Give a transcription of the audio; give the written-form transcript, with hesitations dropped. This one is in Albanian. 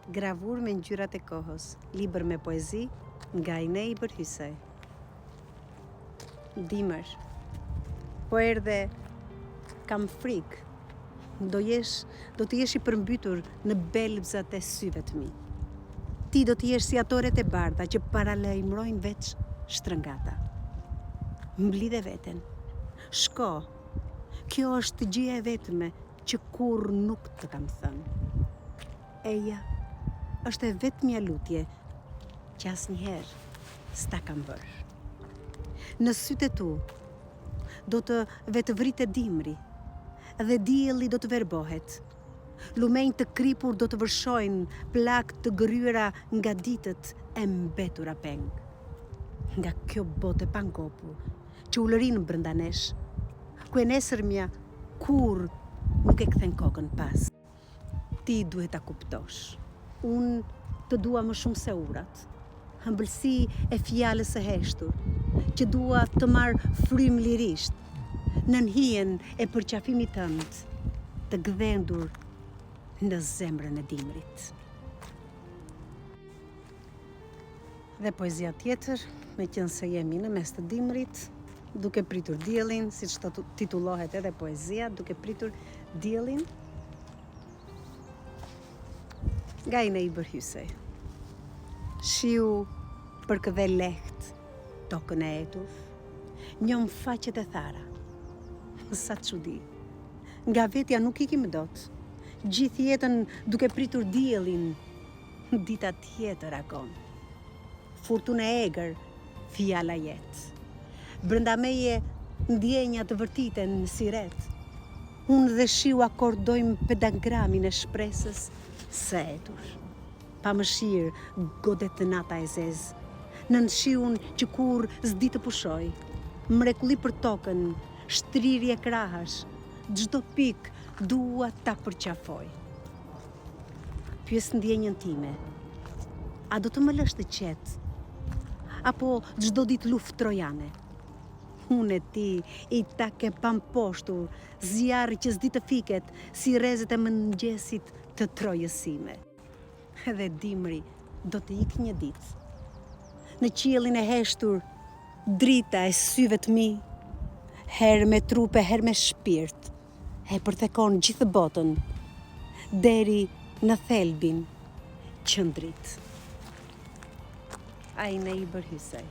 Gravur me ngjyrat e kohës, libër me poezi nga Inebër Hysej. Dimër, po erdhe, kam frikë, do të jesh i përmbytur në belbzat e syve të mi. Ti do të jesh si atoret e bardha që paralajmërojnë veç shtrëngata. Mblidhe veten, shko, kjo është gjëja e vetme që kur nuk të kam thënë. Eja është e vetmja lutje që asnjëherë s'ta kam bërë. Në sytë e tu do të vetëvritë dimri dhe dielli do të verbohet. Lumenj të kripur do të vërshojnë plak të gryera nga ditët e mbetura peng. Nga kjo botë e pangopur që ulërin brënda nesh, ku e nesërmja kur nuk e kthen kokën pas. Ti duhet ta kuptosh. Unë të dua më shumë se urat, ëmbëlsi e fjalës së heshtur, që dua të marr frym lirisht, në hijen e përqafimit tënd, të gdhendur në zemrën e dimrit. Dhe poezia tjetër, meqense jemi në mes të dimrit, duke pritur diellin, siç titullohet edhe poezia, duke pritur diellin, nga Inebër Hysej. Shiu përkëdhe lehtë tokën e etur, njom faqet e thara. Sa çudi, nga vetja nuk ikim dot, gjithë jetën duke pritur diellin, dita tjetër akon. Furtunë e egër, fjala jetë. Brenda meje ndjenja të vërtiten si ret. Unë dhe shiu akordojmë pedagramin e shpresës së etur. Pa mëshirë godet nata e zezë, nën shiun që kur s'di të pushoj, mrekulli për tokën, shtrirje krahash, çdo pik dua ta përqafoj. Pyes ndjenjën time, a do të më lësh të qetë, apo çdo ditë luftë trojane? Unë e ti, i tak e pamposhtur, zjarri që s'di të fiket, si rrezet e mëngjesit të trojësime. Edhe dimri do të ik një ditë. Në qiellin e heshtur, drita e syve të mi, herë me trupe, herë me shpirt, e përthekon gjithë botën, deri në thelbin qëndrit. Inebër Hysej.